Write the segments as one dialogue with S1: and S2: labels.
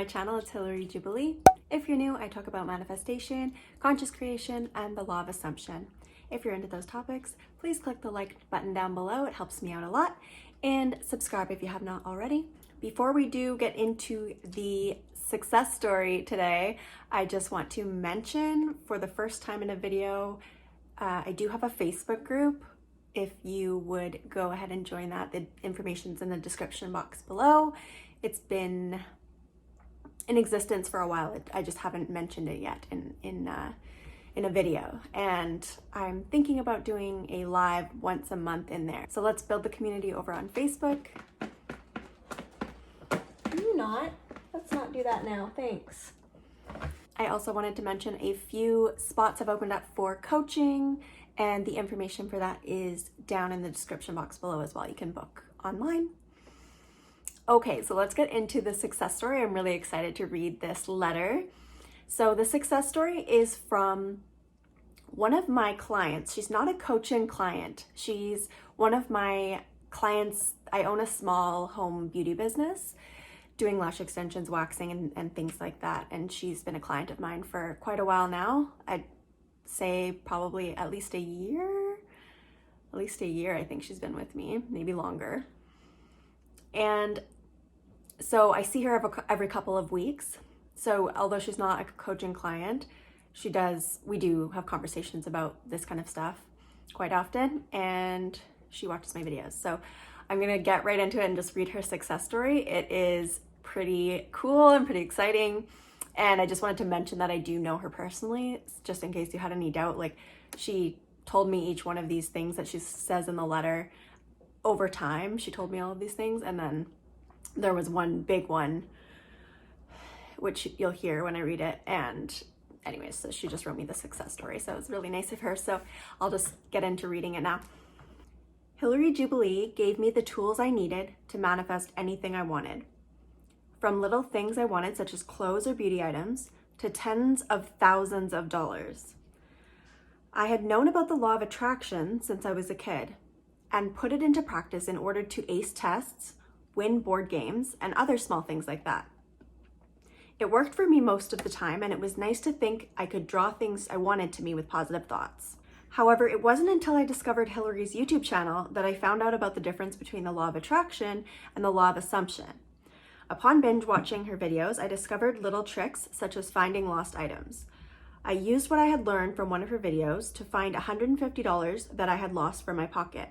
S1: my channel. It's Jubilee. If you're new, I talk about manifestation, conscious creation, and the law of assumption. If you're into those topics, please click the like button down below. It helps me out a lot. And subscribe if you have not already. Before we do get into the success story today, I just want to mention for the first time in a video, I do have a Facebook group. If you would go ahead and join that, the information's in the description box below. It's been in existence for a while. I just haven't mentioned it yet in a video. And I'm thinking about doing a live once a month in there. So let's build the community over on Facebook. Let's not do that now, thanks. I also wanted to mention a few spots have opened up for coaching, and the information for that is down in the description box below as well. You can book online. Okay, so let's get into the success story. I'm really excited to read this letter. So the success story is from one of my clients. She's not a coaching client. She's one of my clients. I own a small home beauty business doing lash extensions, waxing, and things like that. And she's been a client of mine for quite a while now. I'd say probably at least a year. I think she's been with me, maybe longer. And so I see her every couple of weeks. So although she's not a coaching client, we do have conversations about this kind of stuff quite often, and she watches my videos. So I'm gonna get right into it and just read her success story. It is pretty cool and pretty exciting. And I just wanted to mention that I do know her personally, just in case you had any doubt. Like, she told me each one of these things that she says in the letter over time. She told me all of these things, and then there was one big one which you'll hear when I read it. And anyways, so she just wrote me the success story, so it's really nice of her. So I'll just get into reading it now. Hillary Jubilee gave me the tools I needed to manifest anything I wanted. From little things I wanted, such as clothes or beauty items, to tens of thousands of dollars. I had known about the law of attraction since I was a kid and put it into practice in order to ace tests, win board games, and other small things like that. It worked for me most of the time, and it was nice to think I could draw things I wanted to me with positive thoughts. However, it wasn't until I discovered Hillary's YouTube channel that I found out about the difference between the law of attraction and the law of assumption. Upon binge watching her videos, I discovered little tricks such as finding lost items. I used what I had learned from one of her videos to find $150 that I had lost from my pocket.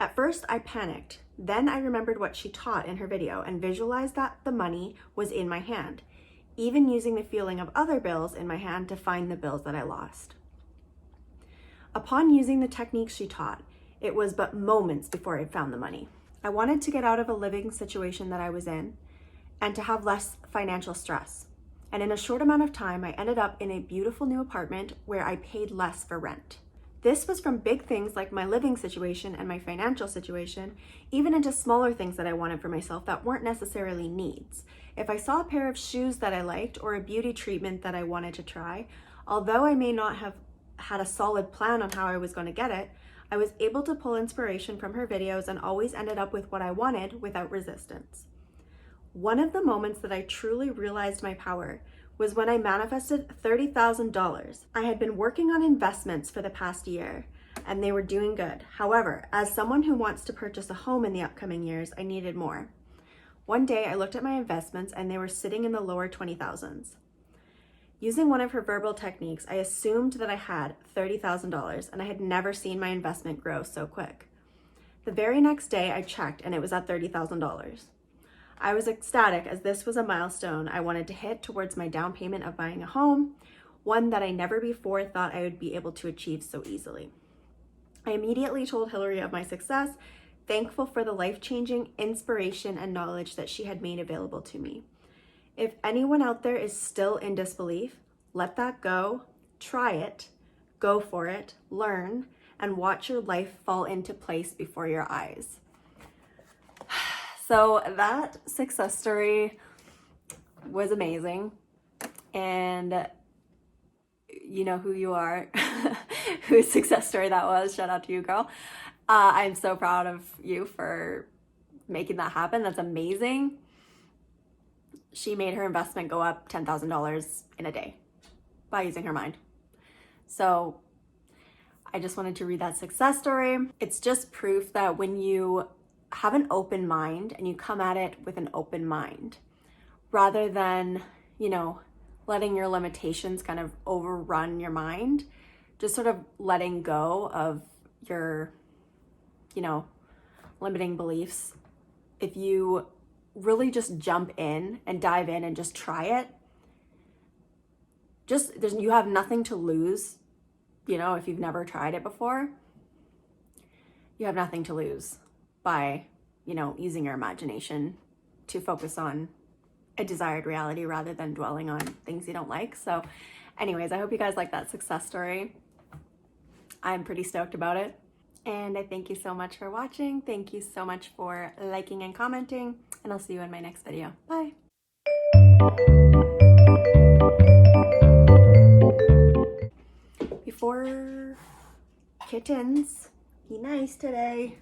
S1: At first, I panicked. Then I remembered what she taught in her video and visualized that the money was in my hand, even using the feeling of other bills in my hand to find the bills that I lost. Upon using the techniques she taught, it was but moments before I found the money. I wanted to get out of a living situation that I was in and to have less financial stress. And in a short amount of time, I ended up in a beautiful new apartment where I paid less for rent. This was from big things like my living situation and my financial situation, even into smaller things that I wanted for myself that weren't necessarily needs. If I saw a pair of shoes that I liked or a beauty treatment that I wanted to try, although I may not have had a solid plan on how I was going to get it, I was able to pull inspiration from her videos and always ended up with what I wanted without resistance. One of the moments that I truly realized my power was when I manifested $30,000. I had been working on investments for the past year, and they were doing good. However, as someone who wants to purchase a home in the upcoming years, I needed more. One day, I looked at my investments, and they were sitting in the lower 20,000s. Using one of her verbal techniques, I assumed that I had $30,000, and I had never seen my investment grow so quick. The very next day, I checked, and it was at $30,000. I was ecstatic, as this was a milestone I wanted to hit towards my down payment of buying a home, one that I never before thought I would be able to achieve so easily. I immediately told Hillary of my success, thankful for the life-changing inspiration and knowledge that she had made available to me. If anyone out there is still in disbelief, let that go, try it, go for it, learn, and watch your life fall into place before your eyes. So that success story was amazing, and you know who you are, whose success story that was. Shout out to you, girl. I'm so proud of you for making that happen. That's amazing. she made her investment go up $10,000 in a day by using her mind. So I just wanted to read that success story. It's just proof that when you have an open mind and you come at it with an open mind, rather than, letting your limitations kind of overrun your mind, just sort of letting go of your, limiting beliefs. If you really just jump in and dive in and just try it, you have nothing to lose. If you've never tried it before, you have nothing to lose by, using your imagination to focus on a desired reality rather than dwelling on things you don't like. So anyways, I hope you guys like that success story. I'm pretty stoked about it. And I thank you so much for watching. Thank you so much for liking and commenting, and I'll see you in my next video. Bye. Before kittens, be nice today.